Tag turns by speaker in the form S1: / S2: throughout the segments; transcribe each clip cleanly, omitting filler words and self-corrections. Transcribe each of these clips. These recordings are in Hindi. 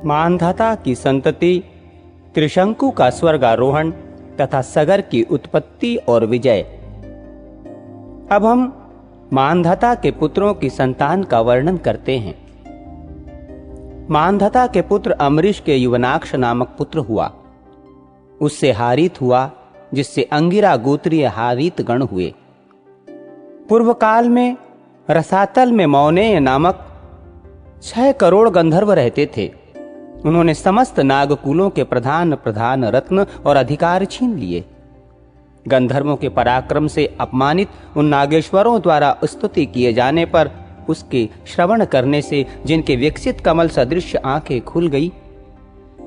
S1: मांधाता की संतति, त्रिशंकु का स्वर्गारोहण तथा सगर की उत्पत्ति और विजय। अब हम मांधाता के पुत्रों की संतान का वर्णन करते हैं। मांधाता के पुत्र अम्बरीश के युवनाक्ष नामक पुत्र हुआ। उससे हारीत हुआ, जिससे अंगिरा गोत्रीय हारीत गण हुए। पूर्व काल में रसातल में मौनेय नामक 6 करोड़ गंधर्व रहते थे। उन्होंने समस्त नागकुलों के प्रधान प्रधान रत्न और अधिकार छीन लिए। गंधर्वों के पराक्रम से अपमानित उन नागेश्वरों द्वारा स्तुति किए जाने पर उसके श्रवण करने से जिनके विकसित कमल सदृश आंखें खुल गई,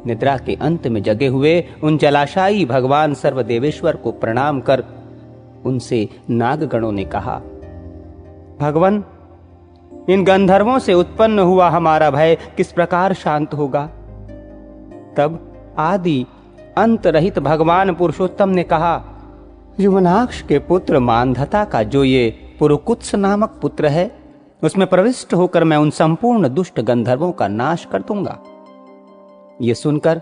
S1: निद्रा के अंत में जगे हुए उन जलाशायी भगवान सर्वदेवेश्वर को प्रणाम कर उनसे नागगणों ने कहा, भगवान, इन गंधर्वों से उत्पन्न हुआ हमारा भय किस प्रकार शांत होगा? तब आदि अंत रहित भगवान पुरुषोत्तम ने कहा, युवनाक्ष के पुत्र मांधाता का जो ये पुरुकुत्स नामक पुत्र है, उसमें प्रविष्ट होकर मैं उन संपूर्ण दुष्ट गंधर्वों का नाश कर दूंगा। ये सुनकर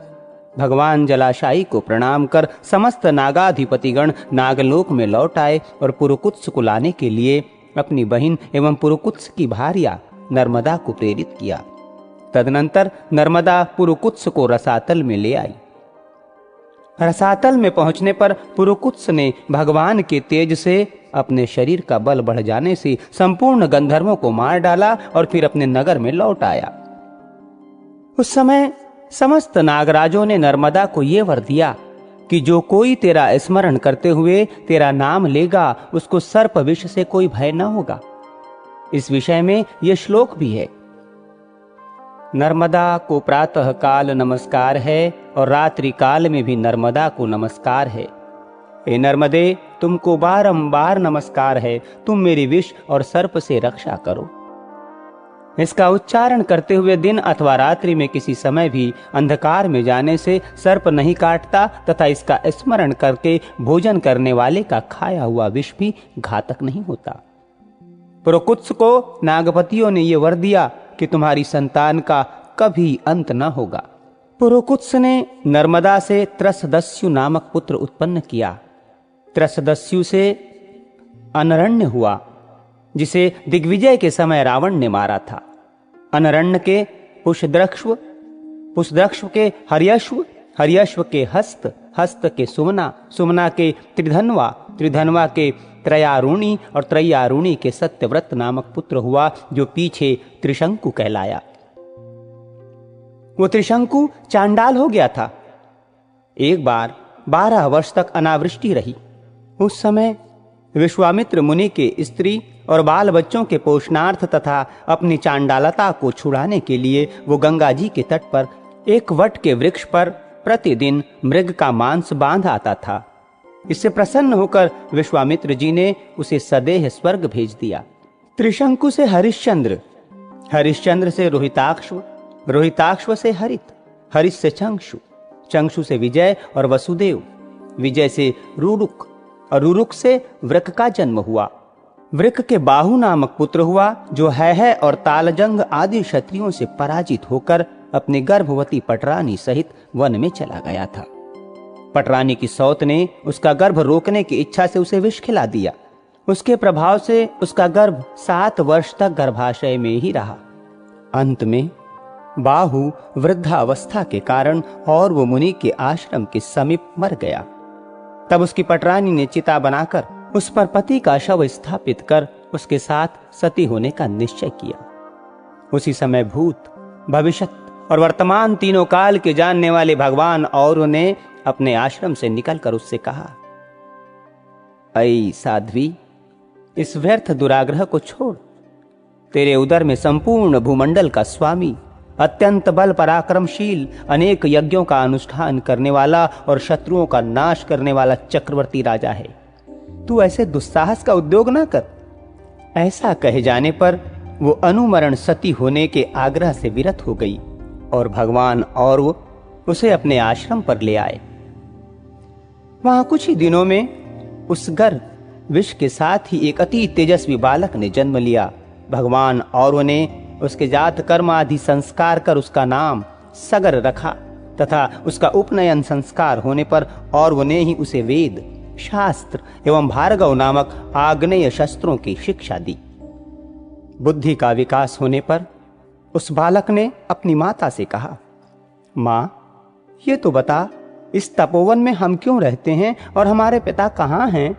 S1: भगवान जलाशायी को प्रणाम कर समस्त नागाधिपतिगण नागलोक में लौट आए और पुरुकुत्स को लाने के लिए अपनी बहन एवं पुरुकुत्स की भार्या नर्मदा को प्रेरित किया। तदनंतर नर्मदा पुरुकुत्स को रसातल में ले आई। रसातल में पहुंचने पर पुरुकुत्स ने भगवान के तेज से अपने शरीर का बल बढ़ जाने से संपूर्ण गंधर्वों को मार डाला और फिर अपने नगर में लौट आया। उस समय समस्त नागराजों ने नर्मदा को यह वर दिया कि जो कोई तेरा स्मरण करते हुए तेरा नाम लेगा, उसको सर्प विष से कोई भय न होगा। इस विषय में यह श्लोक भी है, नर्मदा को प्रातः काल नमस्कार है और रात्रि काल में भी नर्मदा को नमस्कार है। हे नर्मदे, तुमको बारंबार नमस्कार है, तुम मेरी विष और सर्प से रक्षा करो। इसका उच्चारण करते हुए दिन अथवा रात्रि में किसी समय भी अंधकार में जाने से सर्प नहीं काटता तथा इसका स्मरण करके भोजन करने वाले का खाया हुआ विष भी घातक नहीं होता। पुरुकुत्स को नागपतियों ने यह वर दिया कि तुम्हारी संतान का कभी अंत न होगा। पुरुकुत्स ने नर्मदा से त्रसदस्यु नामक पुत्र उत्पन्न किया। त्रसदस्यु से अनरण्य हुआ, जिसे दिग्विजय के समय रावण ने मारा था। अनरण्य के पुष्पद्रक्ष्व, पुष्पद्रक्ष्व के हर्यश्व, हर्यश्व के हस्त, हस्त के सुमना, सुमना के त्रिधनवा, त्रिधनवा के त्रयारुणी और त्रयारुणी के सत्यव्रत नामक पुत्र हुआ, जो पीछे त्रिशंकु कहलाया। वो त्रिशंकु चांडाल हो गया था। एक बार 12 वर्ष तक अनावृष्टि रही। उस समय विश्वामित्र मुनि के स्त्री और बाल बच्चों के पोषणार्थ तथा अपनी चांडालता को छुड़ाने के लिए वो गंगा जी के तट पर एक वट के वृक्ष पर प्रतिदिन मृग का मांस बांध आता था। इससे प्रसन्न होकर विश्वामित्र जी ने उसे सदेह स्वर्ग भेज दिया। त्रिशंकु से हरिश्चंद्र, हरिश्चंद्र से रोहिताक्ष, रोहिताक्ष से हरित, हरित से चंक्षु, चंक्षु से विजय और वसुदेव, विजय से रुरुक और रुरुक से वृक का जन्म हुआ। वृक के बाहु नामक पुत्र हुआ, जो है और तालजंग आदि क्षत्रियों से पराजित होकर अपनी गर्भवती पटरानी सहित वन में चला गया था। पटरानी की सौत ने उसका गर्भ रोकने की इच्छा से उसे विष खिला दिया। उसके प्रभाव से उसका गर्भ 7 वर्ष तक गर्भाशय में ही रहा। अंत में बाहु वृद्धावस्था के कारण और वो मुनि के आश्रम के समीप मर गया। तब उसकी पटरानी ने चिता बनाकर उस पर पति का शव स्थापित कर उसके साथ सती होने का निश्चय किया। उसी समय भूत, भविष्यत और वर्तमान तीनों काल के जानने वाले भगवान और ने अपने आश्रम से निकलकर उससे कहा, ऐ साध्वी, इस व्यर्थ दुराग्रह को छोड़। तेरे उदर में संपूर्ण भूमंडल का स्वामी, अत्यंत बल पराक्रमशील, अनेक यज्ञों का अनुष्ठान करने वाला और शत्रुओं का नाश करने वाला चक्रवर्ती राजा है। तू ऐसे दुस्साहस का उद्योग ना कर। ऐसा कहे जाने पर वो अनुमरण सती होने के आग्रह से विरत हो गई और भगवान और वो उसे अपने आश्रम पर ले आए। वहां कुछ ही दिनों में उस गर्भ विष के साथ ही एक अति तेजस्वी बालक ने जन्म लिया। भगवान और ने उसके जात कर्म आदि संस्कार कर उसका नाम सगर रखा तथा उसका उपनयन संस्कार होने पर और ने ही उसे वेद, शास्त्र एवं भार्गव नामक आग्नेय शस्त्रों की शिक्षा दी। बुद्धि का विकास होने पर उस बालक ने अपनी माता से कहा, मां, ये तो बता, इस तपोवन में हम क्यों रहते हैं और हमारे पिता कहाँ हैं?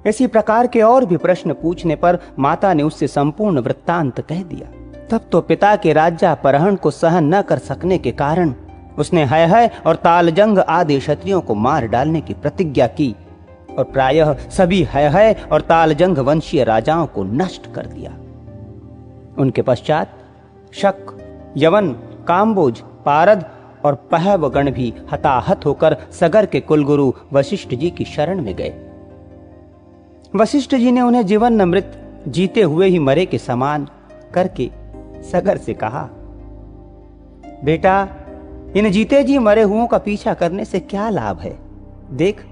S1: इसी प्रकार के और भी प्रश्न पूछने पर माता ने उससे संपूर्ण वृत्तांत कह दिया। तब तो पिता के राज्यापहरण को सहन न कर सकने के कारण उसने हय और तालजंग आदि क्षत्रियों को मार डालने की प्रतिज्ञा की और प्रायः सभी हय और तालजंग वंशीय राजाओं को नष्ट कर दिया। उनके पश्चात शक, यवन, काम्बोज, पारद और पहव गण भी हताहत होकर सगर के कुलगुरु वशिष्ठ जी की शरण में गए। वशिष्ठ जी ने उन्हें जीवन न मृत, जीते हुए ही मरे के समान करके सगर से कहा, बेटा, इन जीते जी मरे हुओं का पीछा करने से क्या लाभ है? देख,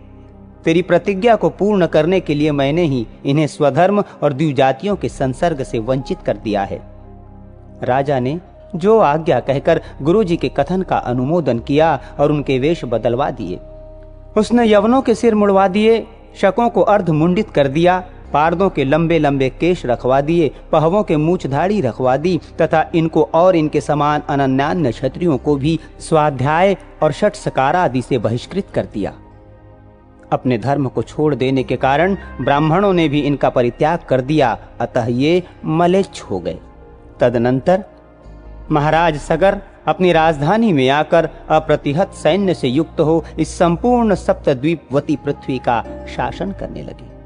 S1: तेरी प्रतिज्ञा को पूर्ण करने के लिए मैंने ही इन्हें स्वधर्म और द्विजातियों के संसर्ग से वंचित कर दिया है। राजा ने जो आज्ञा कहकर गुरुजी के कथन का अनुमोदन किया और उनके वेश बदलवा दिए। उसने यवनों के सिर मुड़वा दिए, शकों को अर्धमुंडित कर दिया, पारदों के लंबे लंबे केश रखवा दिए, पहवों के मूछधाड़ी रखवा दी तथा इनको और इनके समान अनन्यान्य क्षत्रियों को भी स्वाध्याय और षट्सकार आदि से बहिष्कृत कर दिया। अपने धर्म को छोड़ देने के कारण ब्राह्मणों ने भी इनका परित्याग कर दिया, अतः ये मलेच्छ हो गए। तदनंतर महाराज सगर अपनी राजधानी में आकर अप्रतिहत सैन्य से युक्त हो इस संपूर्ण सप्तद्वीपवती पृथ्वी का शासन करने लगे।